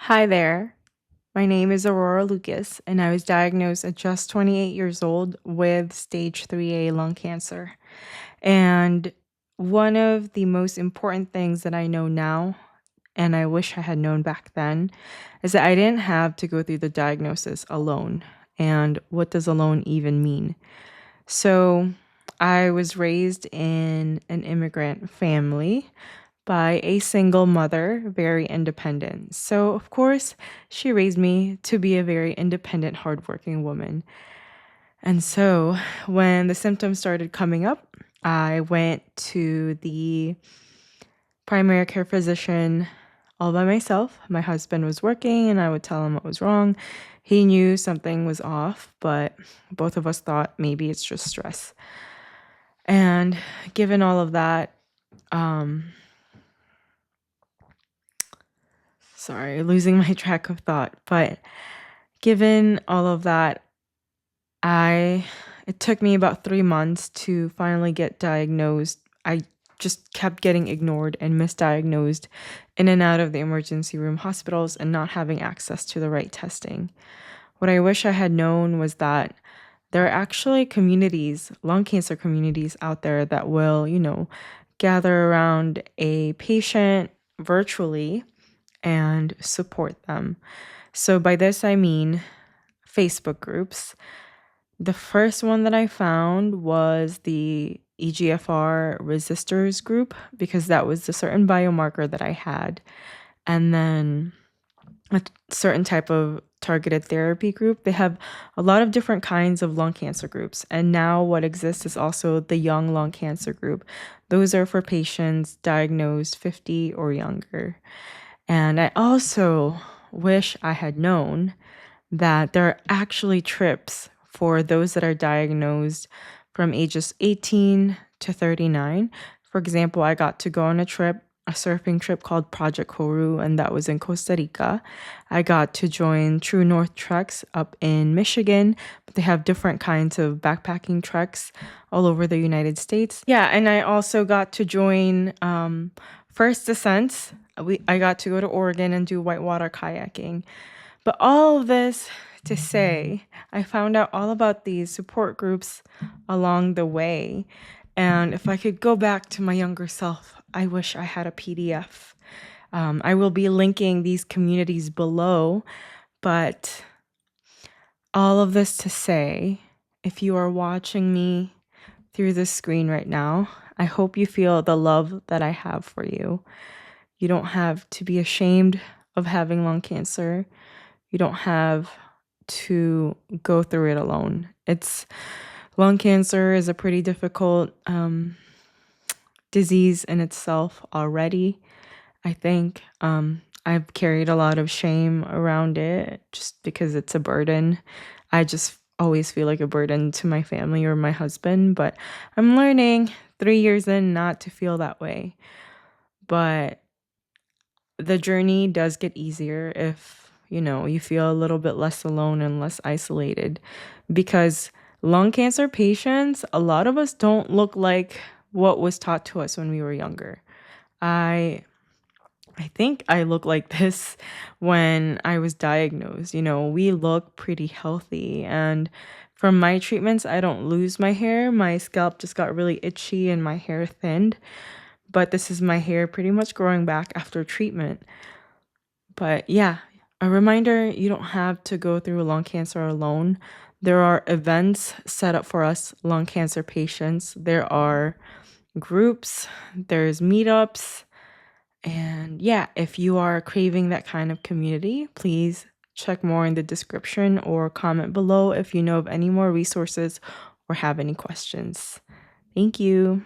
Hi there. My name is Aurora Lucas, and I was diagnosed at just 28 years old with stage 3A lung cancer. And one of the most important things that I know now, and I wish I had known back then, is that I didn't have to go through the diagnosis alone. And what does alone even mean? So, I was raised in an immigrant family by a single mother, very independent. So, of course, she raised me to be a very independent, hardworking woman. And so, when the symptoms started coming up, I went to the primary care physician all by myself. My husband was working, and I would tell him what was wrong. He knew something was off, but both of us thought maybe it's just stress. And given all of that, um, sorry, losing my track of thought. But given all of that, it took me about 3 months to finally get diagnosed. I just kept getting ignored and misdiagnosed in and out of the emergency room hospitals and not having access to the right testing. What I wish I had known was that there are actually communities, lung cancer communities out there that will, gather around a patient virtually and support them. So by this, I mean Facebook groups. The first one that I found was the EGFR resistors group because that was the certain biomarker that I had. And then a certain type of targeted therapy group. They have a lot of different kinds of lung cancer groups. And now what exists is also the young lung cancer group. Those are for patients diagnosed 50 or younger. And I also wish I had known that there are actually trips for those that are diagnosed from ages 18 to 39. For example, I got to go on a surfing trip called Project Koru, and that was in Costa Rica. I got to join True North Treks up in Michigan, but they have different kinds of backpacking treks all over the United States. Yeah, and I also got to join First Descents. I got to go to Oregon and do whitewater kayaking. But all of this to say, I found out all about these support groups along the way. And if I could go back to my younger self, I wish I had a PDF. I will be linking these communities below, but all of this to say, if you are watching me through the screen right now, I hope you feel the love that I have for you. You don't have to be ashamed of having lung cancer. You don't have to go through it alone. Lung cancer is a pretty difficult disease in itself already. I think I've carried a lot of shame around it just because it's a burden. I just always feel like a burden to my family or my husband, but I'm learning 3 years in not to feel that way. But the journey does get easier if you feel a little bit less alone and less isolated, because lung cancer patients, a lot of us don't look like what was taught to us when we were younger. I think I look like this when I was diagnosed. We look pretty healthy, and from my treatments, I don't lose my hair. My scalp just got really itchy and my hair thinned, but this is my hair pretty much growing back after treatment. But yeah, a reminder, you don't have to go through lung cancer alone. There are events set up for us lung cancer patients. There are groups, there's meetups. And yeah, if you are craving that kind of community, please check more in the description or comment below if you know of any more resources or have any questions. Thank you.